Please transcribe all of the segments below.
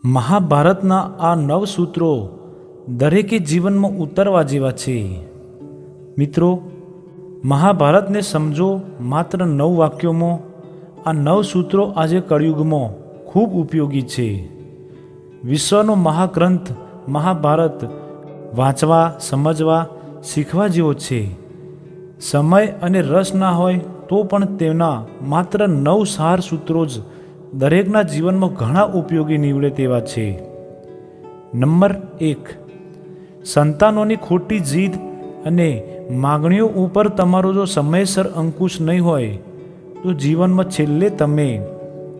મહાભારતના આ 9 સૂત્રો દરેકે જીવનમાં ઉતારવા જેવા છે. મિત્રો, મહાભારતને સમજો માત્ર 9 વાક્યોમાં. આ 9 સૂત્રો આજે કળિયુગમાં ખૂબ ઉપયોગી છે. વિશ્વનો મહાગ્રંથ મહાભારત વાંચવા, સમજવા, શીખવા જેવો છે. સમય અને રસ ના હોય તો પણ તેના માત્ર 9 સાર સૂત્રો જ દરેકના જીવનમાં ઘણા ઉપયોગી નીવડે તેવા છે. નંબર 1, સંતાનોની ખોટી જીદ અને માગણીઓ ઉપર તમારો જો સમયસર અંકુશ નહીં હોય તો જીવનમાં છેલ્લે તમે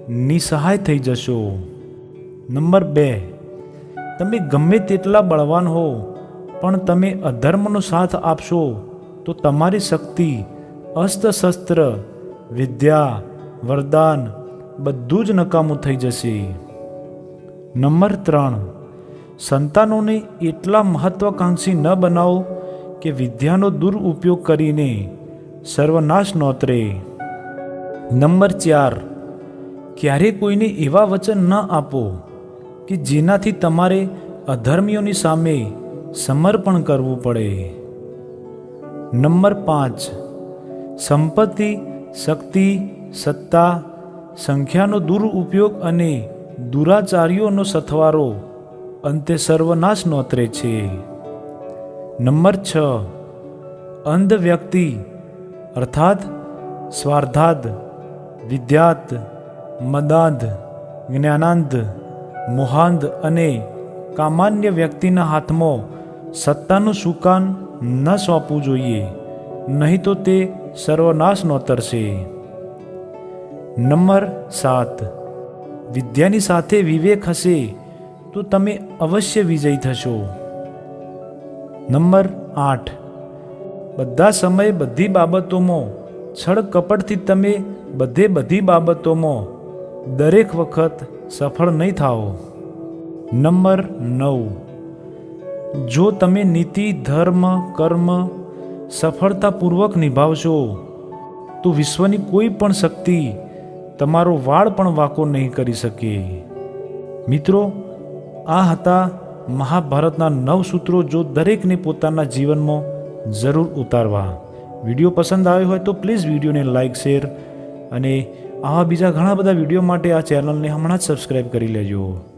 નિસહાય થઈ જશો. નંબર 2, તમે ગમે તેટલા બળવાન હો પણ તમે અધર્મનો સાથ આપશો તો તમારી શક્તિ, અસ્ત્ર-શસ્ત્ર, વિદ્યા, વરદાન બધું જ નકામું થઈ જશે. નંબર 3, સંતાનોને એટલા મહત્વાકાંક્ષી ન બનાવો કે વિદ્યાનો દુરુપયોગ કરીને સર્વનાશ નોતરે. નંબર 4, ક્યારેય કોઈને એવા વચન ન આપો કે જેનાથી તમારે અધર્મીઓની સામે સમર્પણ કરવું પડે. નંબર 5, સંપત્તિ, શક્તિ, સત્તા, સંખ્યાનો દુરુપયોગ અને દુરાચારીઓનો સથવારો અંતે સર્વનાશ નોતરે છે. નંબર 6, અંધ વ્યક્તિ અર્થાત સ્વાર્ધાદ, વિદ્યાત, મદાંધ, જ્ઞાનાંધ, મોહાંધ અને કામાન્ય વ્યક્તિના હાથમાં સત્તાનું સુકાન ન સોંપવું જોઈએ, નહીં તો તે સર્વનાશ નોતરશે. નંબર 7, વિદ્યાની સાથે વિવેક હશે તો તમે અવશ્ય વિજયી થશો. નંબર 8, બધા સમયે બધી બાબતોમાં છળ કપટથી તમે બધી બાબતોમાં દરેક વખત સફળ નહીં થાઓ. નંબર 9, જો તમે નીતિ, ધર્મ, કર્મ સફળતાપૂર્વક નિભાવશો તો વિશ્વની કોઈ પણ શક્તિ તમારો વાળ પણ વાંકો નહીં કરી શકે. મિત્રો, આ હતા મહાભારતના 9 સૂત્રો. જો દરેકને પોતાના જીવનમાં જરૂર ઉતારવા. વિડીયો પસંદ આવ્યો હોય તો પ્લીઝ વિડીયોને લાઇક, શેર અને આવા બીજા ઘણા બધા વિડીયો માટે આ ચેનલને હમણાં જ સબસ્ક્રાઈબ કરી લેજો.